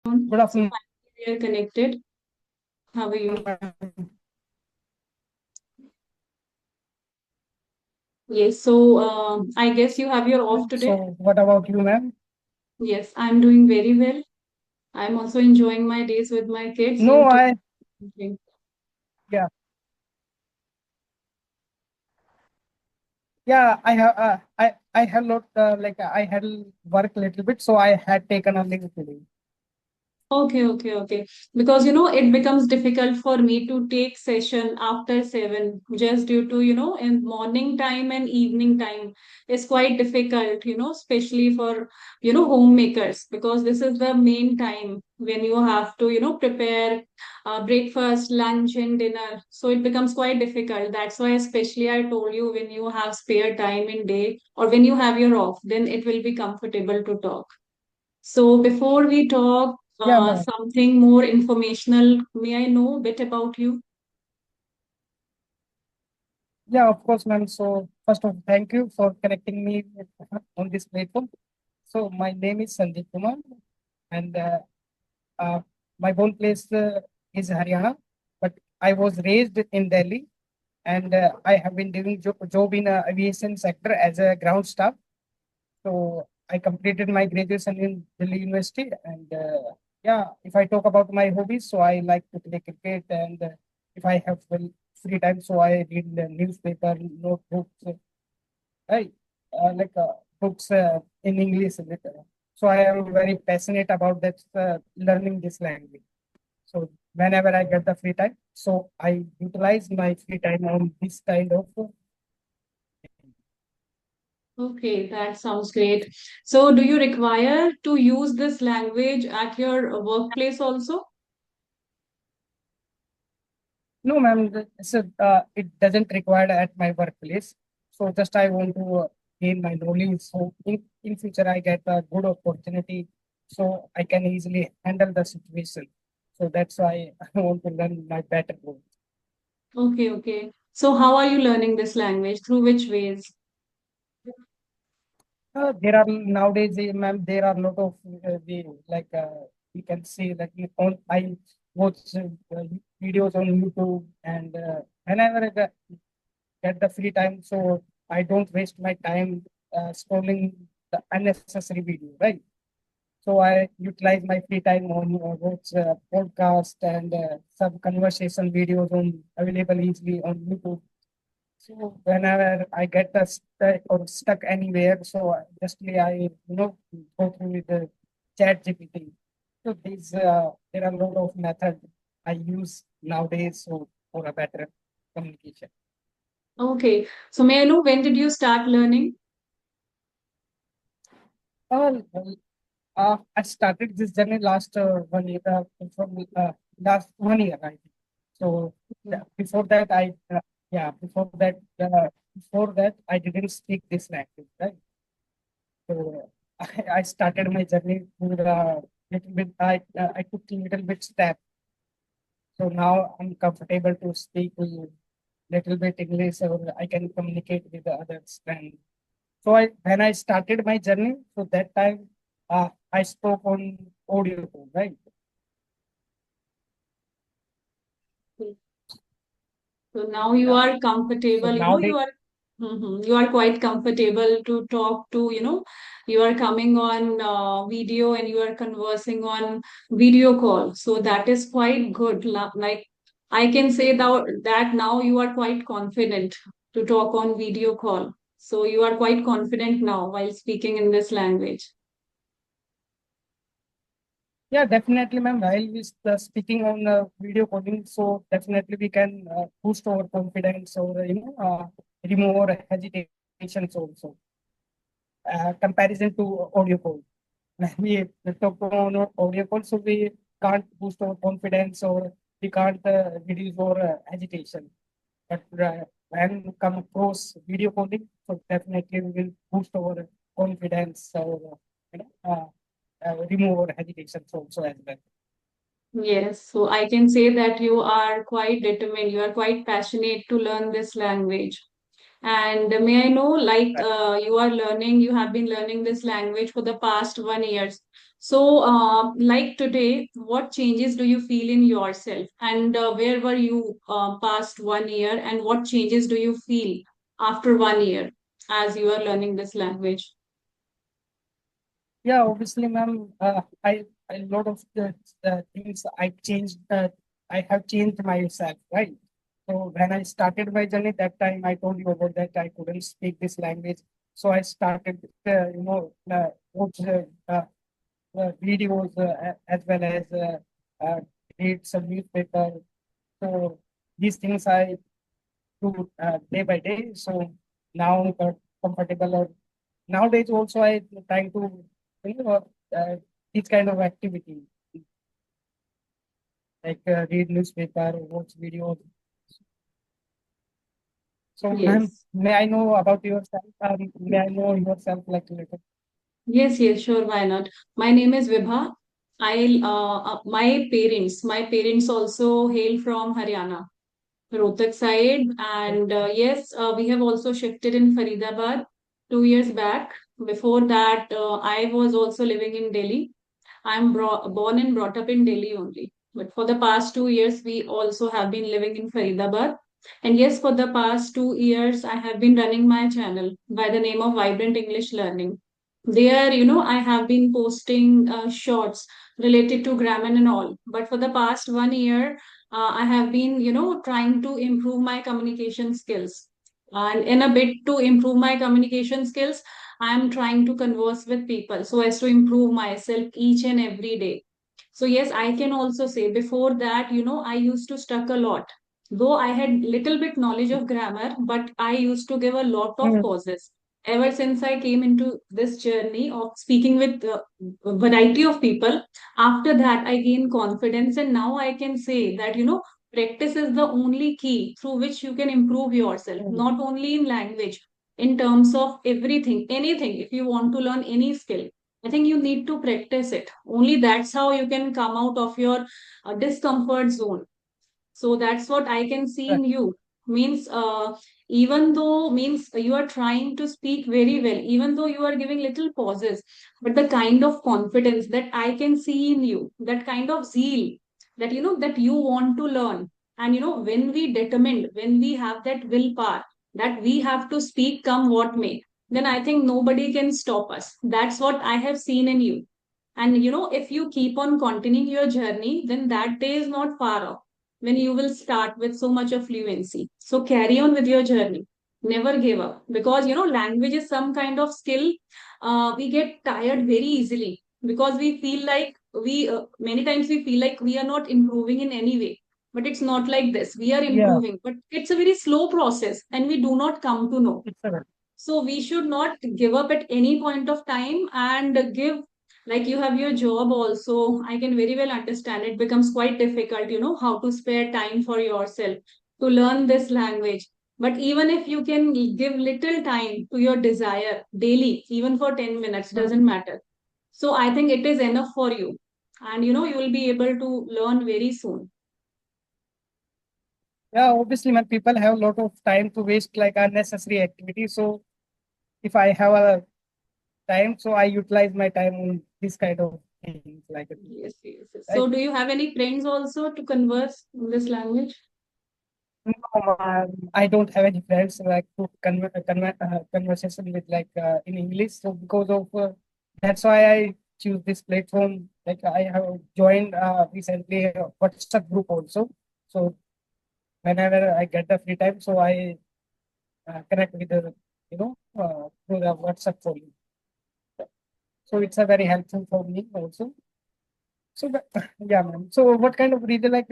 Good So afternoon. finally we are connected. How are you? Ma'am. Yes, so I guess you have your off today. So, what about you, ma'am? Yes, I'm doing very well. I'm also enjoying my days with my kids No, due to I okay. yeah yeah I have I had lot I had work little bit, so I had taken a leave today. Okay. Because it becomes difficult for me to take session after 7 just due to, in morning time and evening time is quite difficult, especially for, homemakers because this is the main time when you have to, prepare breakfast, lunch, and dinner. So it becomes quite difficult. That's why, especially, I told you when you have spare time in day or when you have your off, then it will be comfortable to talk. So before we talk Yeah, ma'am. something more informational, may I know a bit about you? Yeah, of course, ma'am. So, first of all, thank you for connecting me on this platform. So, my name is Sandeep Kumar, and uh, my home place is Haryana, but I was raised in Delhi, and I have been doing job in aviation sector as a ground staff. So I completed my graduation in Delhi University, and yeah, if I talk about my hobbies, so I like to play cricket, and if I have free time, so I read the newspaper, notebooks, right, books in English. So I am very passionate about that learning this language. So whenever I get the free time, so I utilize my free time on this kind of. Okay, that sounds great. So do you require to use this language at your workplace also? No, ma'am, it doesn't require at my workplace. So just I want to gain my knowledge. So in future, I get a good opportunity. So I can easily handle the situation. So that's why I want to learn my better role. Okay. So how are you learning this language? Through which ways? There are nowadays, ma'am, there are a lot of we can see like on I watch videos on YouTube, and whenever get the free time, so I don't waste my time scrolling the unnecessary video, right? So I utilize my free time on watch podcast and some conversation videos on available easily on YouTube. So whenever I get stuck or stuck anywhere, so justly I go through with the chat GPT. So these there are a lot of methods I use nowadays so for a better communication. Okay. So may I know when did you start learning? Well, I started this journey last 1 year, from last 1 year, I think. So before that, before that, I didn't speak this language, right? So I started my journey with a little bit. I took a little bit step. So now I'm comfortable to speak a little bit English, or I can communicate with the others. And so when I started my journey, so that time I spoke on audio call, right? So now you Yeah. are So comfortable, nowadays, you are quite comfortable to talk to, you are coming on video and you are conversing on video call. So that is quite good. Like I can say that now you are quite confident to talk on video call. So you are quite confident now while speaking in this language. yeah, definitely, ma'am. While we speaking on video calling, so definitely we can boost our confidence or remove our hesitations also. Comparison to audio call. When we talk on audio call, so we can't boost our confidence or we can't reduce our agitation. But when we come across video calling, so definitely we will boost our confidence or remove our hesitations also as well. Yes, so I can say that you are quite determined, you are quite passionate to learn this language. And may I know, like you have been learning this language for the past 1 year. So, like today, what changes do you feel in yourself? And where were you past 1 year? And what changes do you feel after 1 year as you are learning this language? Yeah, obviously, ma'am. A lot of the things I changed. I have changed myself, right? So when I started my journey, that time I told you about that I couldn't speak this language. So I started, watch videos as well as uh, read some newspaper. So these things I do day by day. So now I'm comfortable. Or nowadays also I try to this kind of activity like read newspaper, watch videos. So, ma'am, Yes. may I know about yourself? May I know yourself like a little? Yes, yes, sure, why not? My name is Vibha. My parents also hail from Haryana, Rohtak side, and yes, we have also shifted in Faridabad 2 years back. Before that, I was also living in Delhi. Born and brought up in Delhi only. But for the past 2 years, we also have been living in Faridabad. And yes, for the past 2 years, I have been running my channel by the name of Vibrant English Learning. There, I have been posting shorts related to grammar and all. But for the past 1 year, I have been, trying to improve my communication skills. And in a bit to improve my communication skills, I am trying to converse with people so as to improve myself each and every day. So yes, I can also say before that, I used to stuck a lot. Though I had little bit knowledge of grammar, but I used to give a lot of Mm, pauses. Ever since I came into this journey of speaking with a variety of people, after that I gained confidence, and now I can say that practice is the only key through which you can improve yourself, mm, not only in language, in terms of everything, anything. If you want to learn any skill, I think you need to practice it. Only that's how you can come out of your discomfort zone. So that's what I can see right. in you. Means even though means you are trying to speak very well, even though you are giving little pauses, but the kind of confidence that I can see in you, that kind of zeal that that you want to learn. And when we determined, when we have that willpower that we have to speak come what may, then I think nobody can stop us. That's what I have seen in you. And if you keep on continuing your journey, then that day is not far off when you will start with so much of fluency. So carry on with your journey. Never give up, because language is some kind of skill. We get tired very easily because we feel like we many times we feel like we are not improving in any way. But it's not like this. We are Yeah, improving, but it's a very slow process, and we do not come to know. it's a So we should not give up at any point of time and give, like you have your job also. I can very well understand it becomes quite difficult, how to spare time for yourself to learn this language. But even if you can give little time to your desire daily, even for 10 minutes, doesn't mm, matter. So I think it is enough for you. And you will be able to learn very soon. yeah. Obviously, when people have a lot of time to waste like unnecessary activities, so if I have a time, so I utilize my time on this kind of things like Yes, yes, yes. right. So do you have any friends also to converse in this language? No, I don't have any friends like to conversation with like in English. So because of that's why I choose this platform. Like I have joined recently a WhatsApp group also. So whenever I get the free time, so I connect with the through the WhatsApp for you. So it's a very helpful for me also. So yeah, ma'am. So what kind of reason like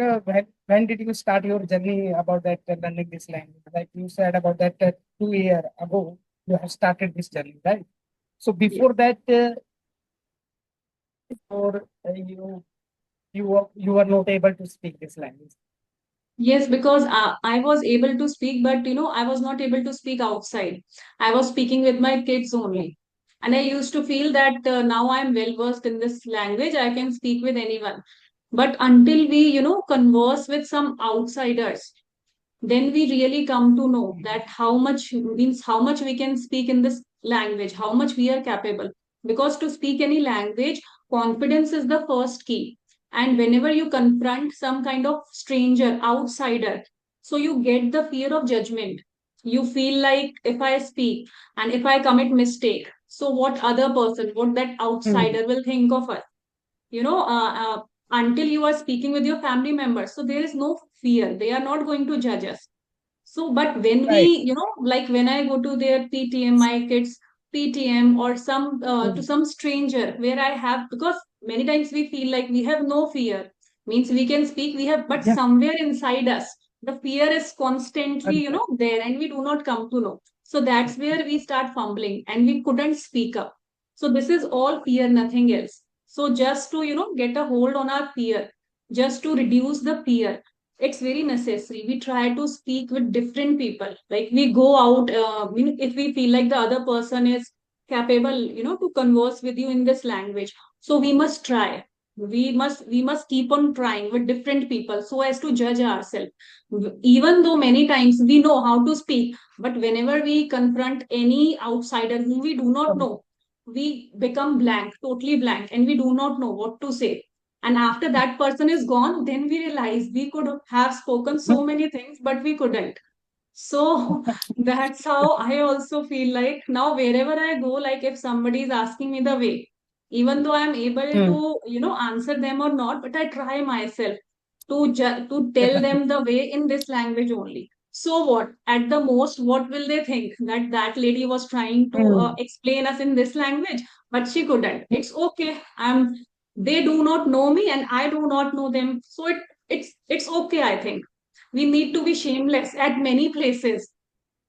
when did you start your journey about that learning this language? Like you said about that 2 year ago you have started this journey, right? So Yes. before that, or you were not able to speak this language. Yes, because I was able to speak, but I was not able to speak outside. I was speaking with my kids Mm, only. And I used to feel that now I'm well versed in this language, I can speak with anyone. But until we, converse with some outsiders, then we really come to know mm, that how much means how much we can speak in this language, how much we are capable. Because to speak any language, confidence is the first key. And whenever you confront some kind of stranger, outsider, so you get the fear of judgment. You feel like if I speak and if I commit mistake, so what other person, what that Hmm. outsider will think of us? You know, until you are speaking with your family members, so there is no fear. They are not going to judge us. So, but when we, Right. like when I go to their PTM, my kids PTM, or some to Hmm. some stranger where I have, because many times we feel like we have no fear, means we can speak, we have, but Yeah. somewhere inside us, the fear is constantly, Right. there, and we do not come to know. So that's where we start fumbling and we couldn't speak up. So this is all fear, nothing else. So just to, get a hold on our fear, just to reduce the fear, it's very necessary. We try to speak with different people. Like we go out, if we feel like the other person is capable, to converse with you in this language. So we must try. We must keep on trying with different people so as to judge ourselves. Even though many times we know how to speak, but whenever we confront any outsider whom we do not Um, know, we become blank, totally blank, and we do not know what to say. And after that person is gone, then we realize we could have spoken so many things, but we couldn't. So that's how I also feel like now wherever I go, like if somebody is asking me the way, even though I'm able hmm. to, answer them or not, but I try myself to tell Yeah. them the way in this language only. So what? At the most, what will they think? That that lady was trying to Hmm. explain us in this language, but she couldn't. It's okay. They do not know me and I do not know them. So it's okay, I think. We need to be shameless at many places.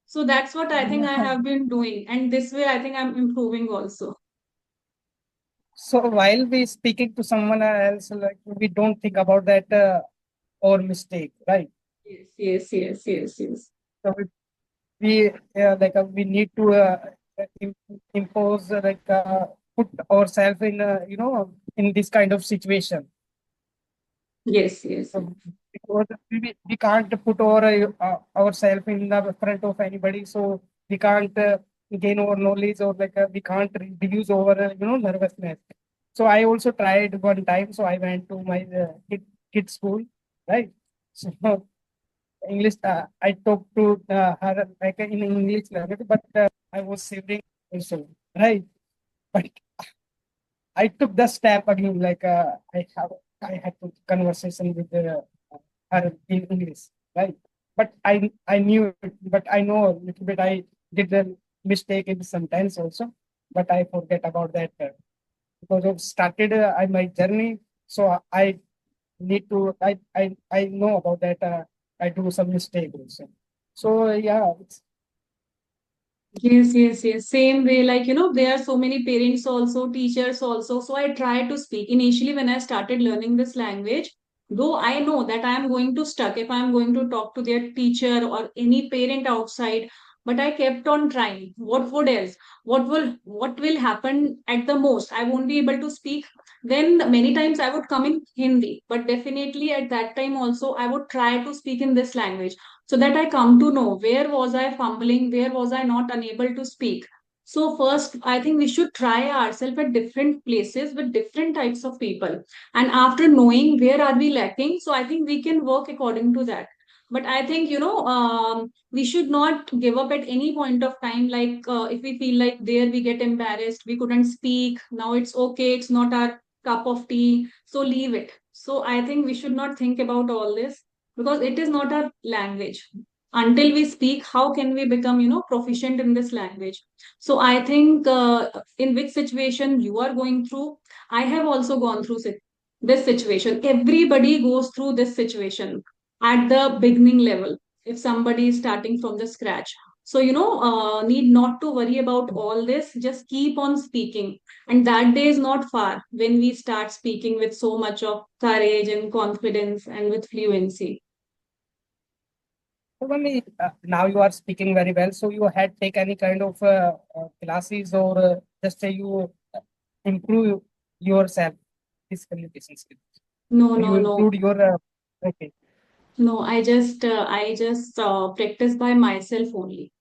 So that's what I think I Yeah. have been doing. And this way I think I'm improving also. So while we speaking to someone else, like we don't think about that or mistake, right? Yes, yes, yes, yes, yes. So we need to impose put ourselves in in this kind of situation. Yes, yes, So because we can't put ourselves in the front of anybody, so we can't gain our knowledge or we can't reduce our nervousness. So I also tried one time. So I went to my kid school, right? So English, I talked to her like in English language, but I was shivering also, right? But I took the step again, I had to conversation with her in English, right? But I knew it, but I know a little bit. I did a mistake in sometimes also, but I forget about that because I've started my journey. So I need to I know about that. I do some mistake also. So yeah, yes, yes, yes. Same way, like, there are so many parents also, teachers also. So I try to speak. Initially, when I started learning this language, though I know that I am going to stuck if I am going to talk to their teacher or any parent outside, but I kept on trying. What would else? What will happen at the most? I won't be able to speak. Then many times I would come in Hindi, but definitely at that time also I would try to speak in this language so that I come to know where was I fumbling, where was I not unable to speak. So first, I think we should try ourselves at different places with different types of people. And after knowing where are we lacking, so I think we can work according to that. But I think, we should not give up at any point of time. Like if we feel like there we get embarrassed, we couldn't speak, now it's okay, it's not our cup of tea, so leave it. So I think we should not think about all this because it is not our language. Until we speak, how can we become, proficient in this language? So I think in which situation you are going through, I have also gone through this situation. Everybody goes through this situation at the beginning level. If somebody is starting from the scratch, so need not to worry about all this. Just keep on speaking, and that day is not far when we start speaking with so much of courage and confidence and with fluency. so only now you are speaking very well. So you had take any kind of classes or just you improve yourself this communication skills. No, So you no, no. improved your okay. No, I just practice by myself only.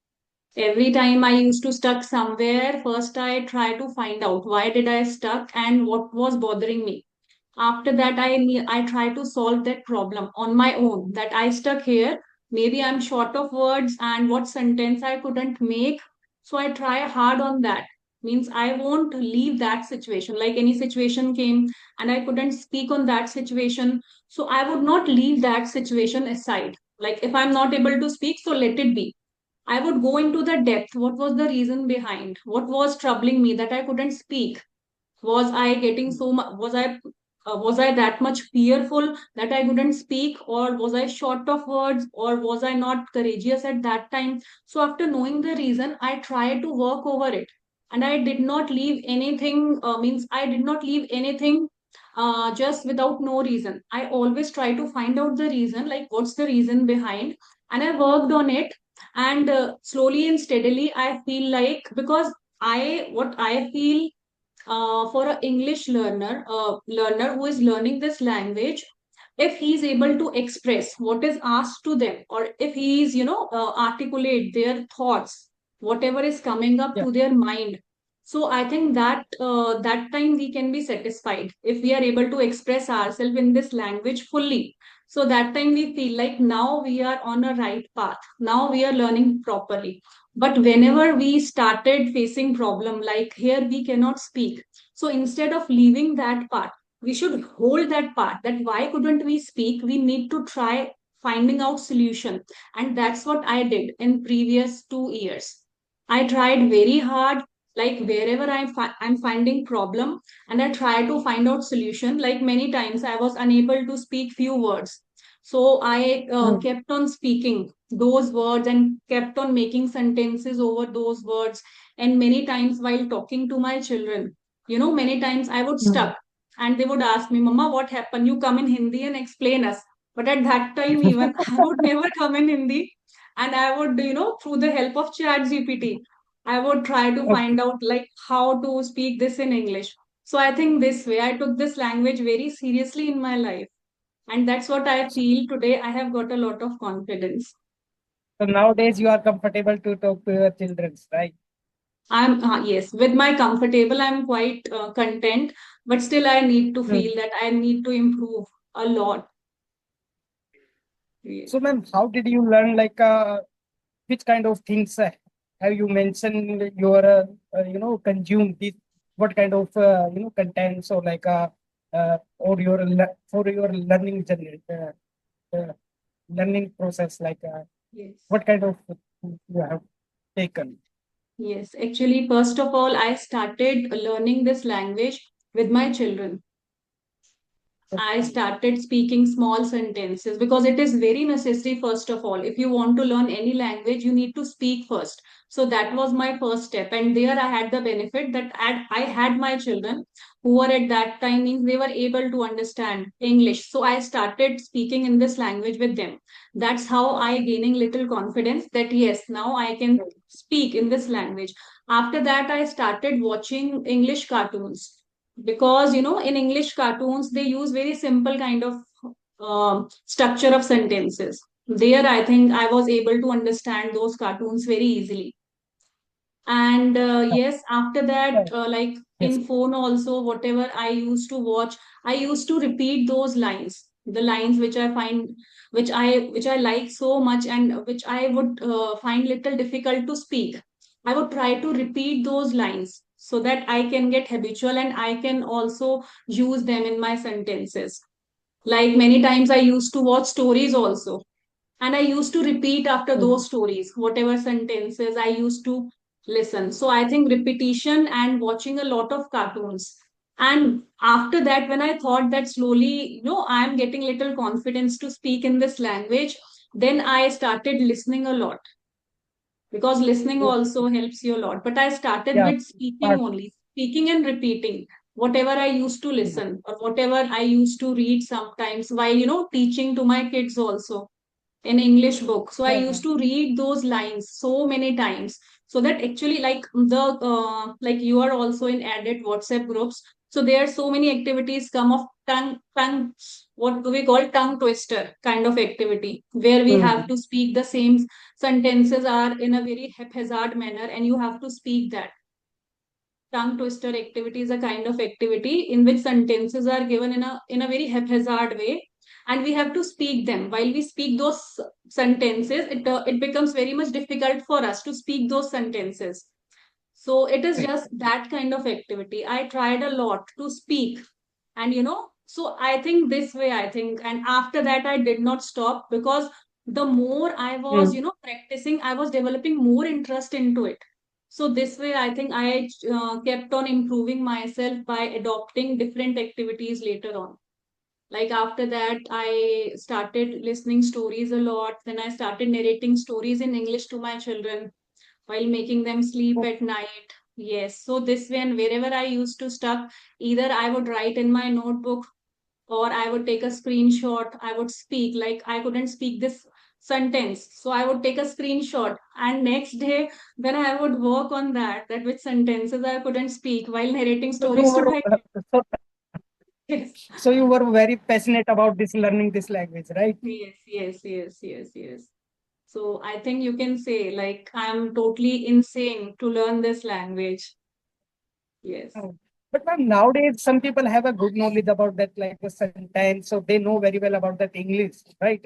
Every time I used to stuck somewhere, first I try to find out why did I stuck and what was bothering me. After that, I try to solve that problem on my own, that I stuck here. Maybe I'm short of words and what sentence I couldn't make. So I try hard on that. Means I won't leave that situation. Like any situation came and I couldn't speak on that situation. So I would not leave that situation aside. Like if I'm not able to speak, so let it be. I would go into the depth. What was the reason behind? What was troubling me that I couldn't speak? Was I getting so much? Was I that much fearful that I couldn't speak, or was I short of words, or was I not courageous at that time? So after knowing the reason, I tried to work over it, and I did not leave anything. Means I did not leave anything just without no reason. I always try to find out the reason, like what's the reason behind, and I worked on it. And slowly and steadily, I feel like, because I what I feel, for an English learner who is learning this language, if he is able to express what is asked to them, or if he is, articulate their thoughts, whatever is coming up Yeah. to their mind. So I think that that time we can be satisfied if we are able to express ourselves in this language fully. So that time we feel like now we are on a right path. Now we are learning properly. But whenever we started facing problem, like here we cannot speak, so instead of leaving that part, we should hold that part, that why couldn't we speak, we need to try finding out solution. And that's what I did in previous 2 years. I tried very hard, like wherever I'm finding problem, and I try to find out solution. Like many times I was unable to speak few words, so I Mm. kept on speaking those words and kept on making sentences over those words. And many times while talking to my children, many times I would Mm. stuck, and they would ask me, Mama, what happened? You come in Hindi and explain us. But at that time, even I would never come in Hindi. And I would, through the help of Chat GPT, I would try to Okay. find out like how to speak this in English. So I think this way I took this language very seriously in my life. And that's what I feel today. I have got a lot of confidence. So nowadays you are comfortable to talk to your children, right? Yes, with my comfortable, I'm quite content, but still I need to Mm. feel that I need to improve a lot. Yeah. So, ma'am, how did you learn? Like, which kind of things have you mentioned? Your, consume this. What kind of contents or like or your for your learning journey, learning process? Like, Yes. what kind of you have taken? Yes. Actually, first of all, I started learning this language with my children. I Okay. started speaking small sentences because it is very necessary, first of all. If you want to learn any language, you need to speak first. So that was my first step. And there I had the benefit that I had my children who were at that time, means they were able to understand English. So I started speaking in this language with them. That's how I gaining little confidence that yes, now I can speak in this language. After that, I started watching English cartoons, because in English cartoons they use very simple kind of structure of sentences. There I think I was able to understand those cartoons very easily. And yes, after that, Yeah. like Yes. in phone also, whatever I used to watch, I used to repeat those lines, the lines which I find, which I like so much, and which I would find little difficult to speak. I would try to repeat those lines so that I can get habitual and I can also use them in my sentences. Like many times I used to watch stories also, and I used to repeat after Mm. those stories, whatever sentences I used to listen. So I think repetition and watching a lot of cartoons. And after that, when I thought that slowly, I'm getting little confidence to speak in this language, then I started listening a lot, because listening Okay. also helps you a lot. But I started Yeah. with speaking Part. only, speaking and repeating whatever I used to Mm. listen or whatever I used to read sometimes while, teaching to my kids also in English book. So I Yeah. Yeah. used to read those lines so many times, so that actually, like you are also in added WhatsApp groups. So there are so many activities come of tongue, what do we call tongue twister kind of activity, where we have Mm. to speak the same sentences are in a very haphazard manner, and you have to speak that. Tongue twister activity is a kind of activity in which sentences are given in a very haphazard way, and we have to speak them. While we speak those sentences, it becomes very much difficult for us to speak those sentences. So it is Right. just that kind of activity. I tried a lot to speak, and so I think this way, I think, and after that I did not stop, because the more I was Mm. practicing, I was developing more interest into it. So this way, I think I kept on improving myself by adopting different activities later on. Like after that, I started listening stories a lot. Then I started narrating stories in English to my children while making them sleep Oh, at night. Yes. So this way, and wherever I used to stuck, either I would write in my notebook, or I would take a screenshot. I would speak, like I couldn't speak this sentence. So I would take a screenshot, and next day, then I would work on that which sentences I couldn't speak while narrating so you stories to were my so, kids. so you were very passionate about this learning this language, right? Yes, yes, yes, yes, yes. So I think you can say, like, I'm totally insane to learn this language. Yes. Oh. But ma'am, nowadays some people have a good knowledge about that, like the sentence, so they know very well about that English, right?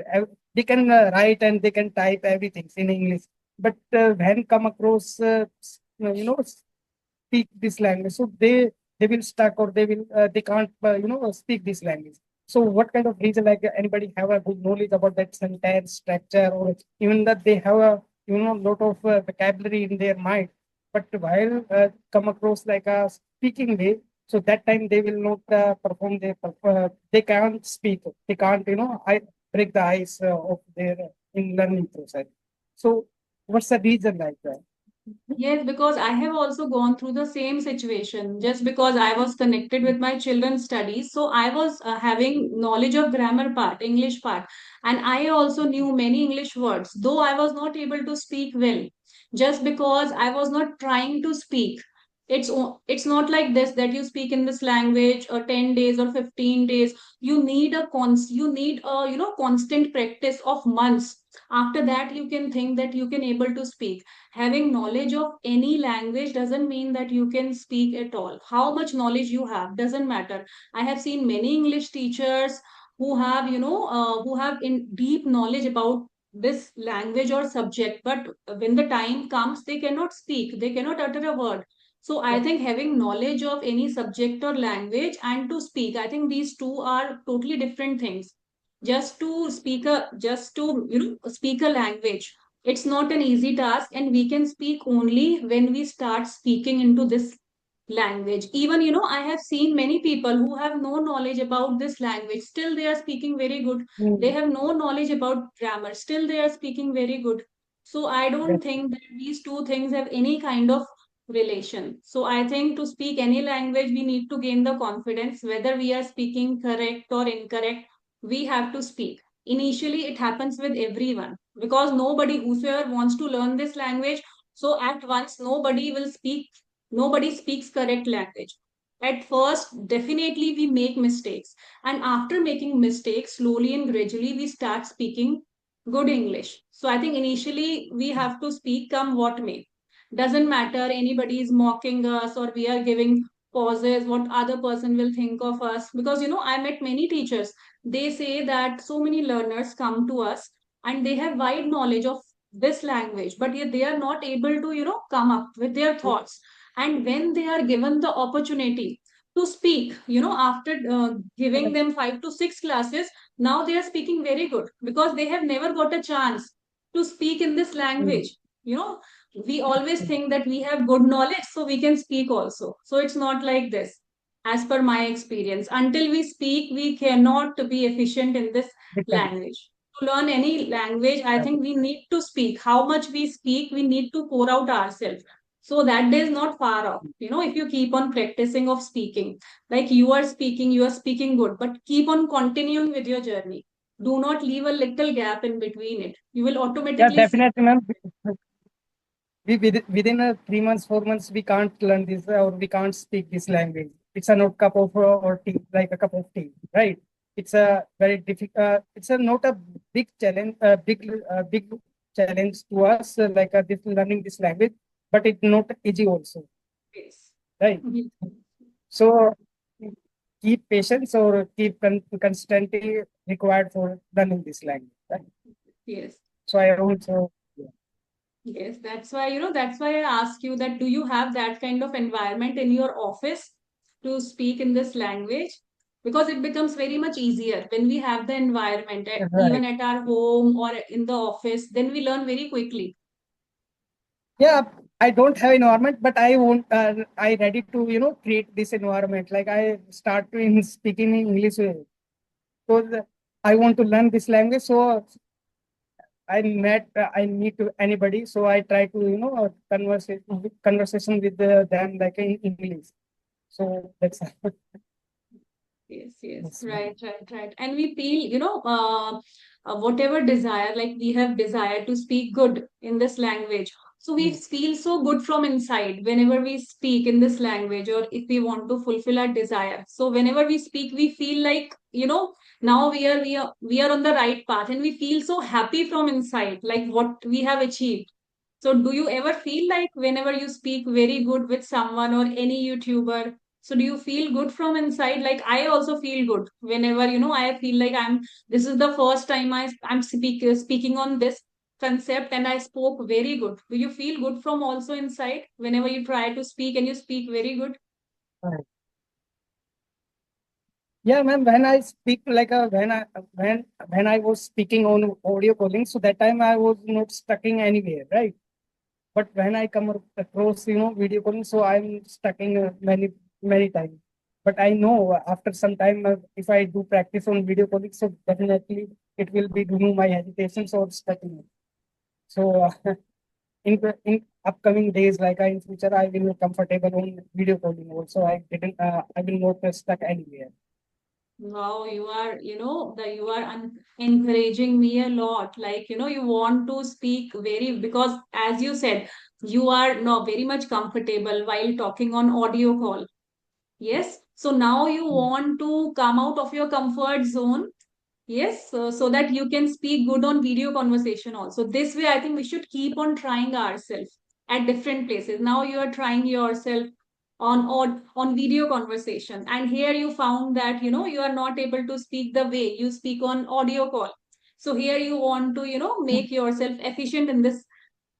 They can write and they can type everything in English. But when come across, speak this language, so they will stuck, or they can't speak this language. So what kind of reason, like anybody have a good knowledge about that sentence structure, or even that they have a lot of vocabulary in their mind, but while come across like a speaking way, so that time they will not perform their they can't speak, they can't I break the ice of their in learning process. So what's the reason like that? Yes, because I have also gone through the same situation. Just because I was connected with my children's studies, so I was having knowledge of grammar part, English part, and I also knew many English words, though I was not able to speak well, just because I was not trying to speak. It's not like this that you speak in this language or 10 days or 15 days. You need a constant practice of months. After that, you can think that you can able to speak. Having knowledge of any language doesn't mean that you can speak at all. How much knowledge you have doesn't matter. I have seen many English teachers who have who have in deep knowledge about this language or subject, but when the time comes, they cannot speak, they cannot utter a word. So I think having knowledge of any subject or language and to speak, I think these two are totally different things. Just to speak a language, it's not an easy task, and we can speak only when we start speaking into this language. Even, I have seen many people who have no knowledge about this language, still they are speaking very good. They Mm. have no knowledge about grammar, still they are speaking very good. So I don't Yes. think that these two things have any kind of relation. So I think to speak any language, we need to gain the confidence, whether we are speaking correct or incorrect, we have to speak. Initially, it happens with everyone, because nobody, whosoever wants to learn this language, so at once nobody speaks correct language. At first, definitely we make mistakes. And after making mistakes, slowly and gradually, we start speaking good English. So I think initially we have to speak come what may. Doesn't matter anybody is mocking us or we are giving pauses, what other person will think of us. Because I met many teachers. They say that so many learners come to us and they have wide knowledge of this language, but yet they are not able to come up with their thoughts. And when they are given the opportunity to speak, after giving them 5 to 6 classes, now they are speaking very good because they have never got a chance to speak in this Mm. language. We always think that we have good knowledge so we can speak also. So it's not like this. As per my experience, until we speak, we cannot be efficient in this Depends. language. To learn any language, I think we need to speak. How much we speak, we need to pour out ourselves. So that day is not far off. If you keep on practicing of speaking, like you are speaking good, but keep on continuing with your journey. Do not leave a little gap in between it. You will Yeah, automatically see. definitely, ma'am. We within 3 months, 4 months, we can't learn this or we can't speak this language. it's a not cup of or tea, like a cup of tea, right? It's a very difficult. It's a not a big challenge, big challenge to us, like this learning this language, but it's not easy also, Yes. right? Mhm. So keep patience or keep constantly required for learning this language, right? Yes. So I also, yeah. Yes, that's why, that's why I ask you that do you have that kind of environment in your office to speak in this language? Because it becomes very much easier when we have the environment, Right. even at our home or in the office, then we learn very quickly. Yeah, I don't have environment, but I want. I ready to create this environment. Like I start to in speaking in English because I want to learn this language. So I meet to anybody. So I try to conversation with them like in English. So that's Yes, yes, that's my. right, right, right. And we feel, whatever desire, like we have desire to speak good in this language. So we Mm. feel so good from inside whenever we speak in this language, or if we want to fulfill our desire. So whenever we speak, we feel like, now we are on the right path, and we feel so happy from inside, like what we have achieved. So do you ever feel like whenever you speak very good with someone or any YouTuber, so do you feel good from inside? Like I also feel good whenever, I feel like this is the first time I'm speaking on this concept and I spoke very good. Do you feel good from also inside whenever you try to speak and you speak very good? Right. Yeah, ma'am. When I speak like when I was speaking on audio calling, so that time I was not stuck in anywhere, right? But when I come across, video calling, so I'm stuck in many times. But I know after some time, if I do practice on video calling, so definitely it will be remove my hesitations or stuck in it. So in upcoming days, like in future, I will be comfortable on video calling. Also, I will not stuck anywhere. Wow, you are encouraging me a lot. Like, you want to speak very, because as you said, you are no very much comfortable while talking on audio call. Yes. So now you want to come out of your comfort zone. Yes, so that you can speak good on video conversation also. This way, I think we should keep on trying ourselves at different places. Now you are trying yourself on video conversation, and here you found that you are not able to speak the way you speak on audio call. So here you want to make yourself efficient in this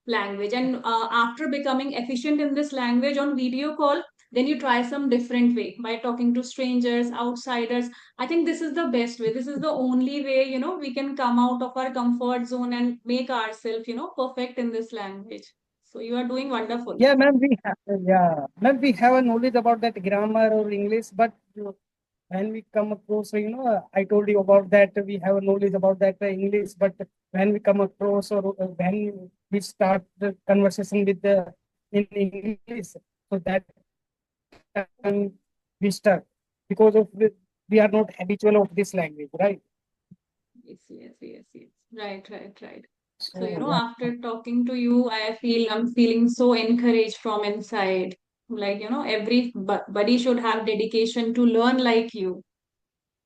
language, and after becoming efficient in this language on video call, then you try some different way by talking to strangers, outsiders. I think this is the best way, this is the only way we can come out of our comfort zone and make ourselves perfect in this language. So you are doing wonderful. Yeah, ma'am, we have a knowledge about that grammar or English, but when we come across, I told you about that we have a knowledge about that English, but when we come across or when we start the conversation with the in English, so that time we start because of we are not habitual of this language, right? Yes, yes, yes, yes. Right, right, right. So, So after talking to you, I'm feeling so encouraged from inside. Like, everybody should have dedication to learn like you.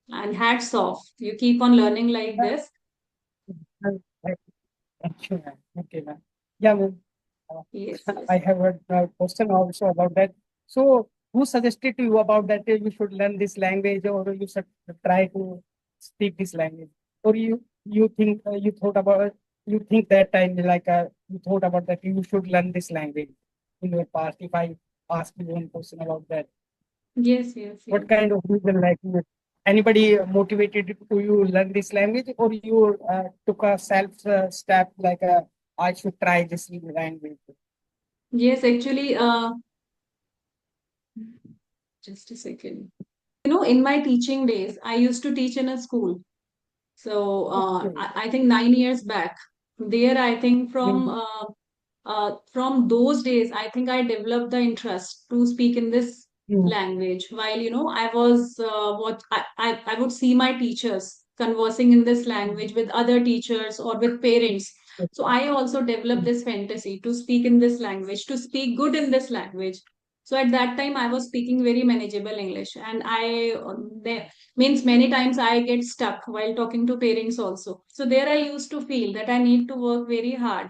And hats off. You keep on learning like yeah, this. thank you, ma'am. Okay, ma'am. Yeah, ma'am. Uh, Yes, I yes. have a question also about that. So, who suggested to you about that you should learn this language or you should try to speak this language? Or you think you thought about you think that time like you thought about that you should learn this language in your past? If I ask you one question about that, Yes, yes, what yes. kind of reason like anybody motivated to you learn this language or you took a self step like I should try this language? Yes, actually, just a second. In my teaching days, I used to teach in a school. So Okay. I think 9 years back, there I think Mhm. from those days, I think I developed the interest to speak in this Mhm. language. While I was what I would see my teachers conversing in this language with other teachers or with parents. So I also developed this fantasy to speak in this language, to speak good in this language. So at that time, I was speaking very manageable English, and means many times I get stuck while talking to parents also. So there I used to feel that I need to work very hard,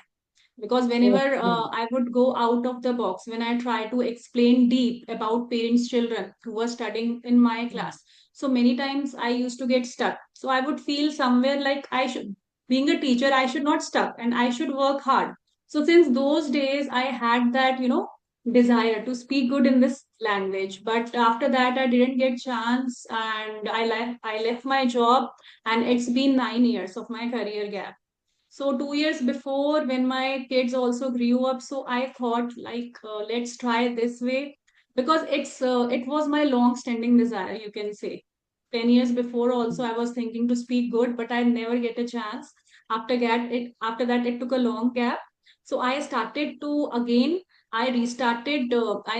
because whenever Okay. I would go out of the box, when I try to explain deep about parents children who were studying in my Mm. class, so many times I used to get stuck. So I would feel somewhere like I should, being a teacher, I should not stuck and I should work hard. So since those days I had that, desire to speak good in this language, but after that I didn't get chance, and I left my job, and it's been 9 years of my career gap. So 2 years before, when my kids also grew up, so I thought like, let's try this way, because it was my long standing desire, you can say. 10 years before also I was thinking to speak good, but I never get a chance. After that it took a long gap. So I started to again. I restarted. I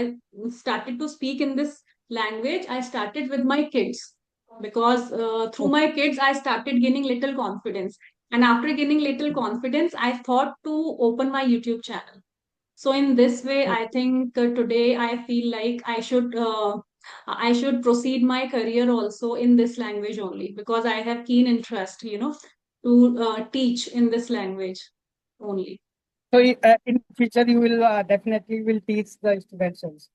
started to speak in this language. I started with my kids, because through my kids I started gaining little confidence, and after gaining little confidence, I thought to open my YouTube channel. So in this way, I think today I feel like I should proceed my career also in this language only, because I have keen interest, to teach in this language only. So in future you will definitely will teach the students also.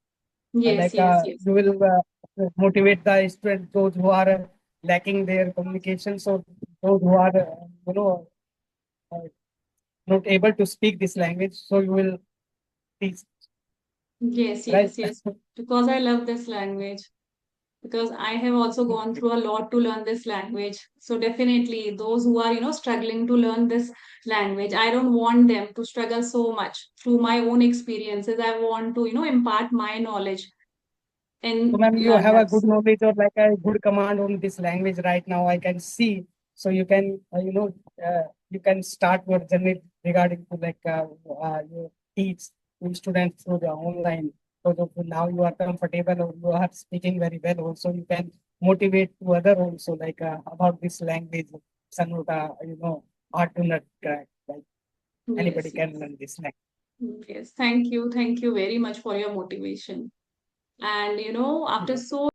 Yes, Like yes, yes. you will motivate the students those who are lacking their communication. So those who are uh, not able to speak this language, so you will teach, Yes, right? yes, yes. Because I love this language. Because I have also gone through a lot to learn this language. So definitely those who are, struggling to learn this language, I don't want them to struggle so much. Through my own experiences, I want to, impart my knowledge So, and ma'am, you have a good learners. knowledge or like a good command on this language right now. I can see. So you can, you can start your journey regarding to like you teach to students through the online. So now you are comfortable or you are speaking very well. Also, you can motivate to other also like about this language. It's not, hard to not crack. Like anybody Yes, can yes. learn this language. Yes. Thank you. Thank you very much for your motivation. And after so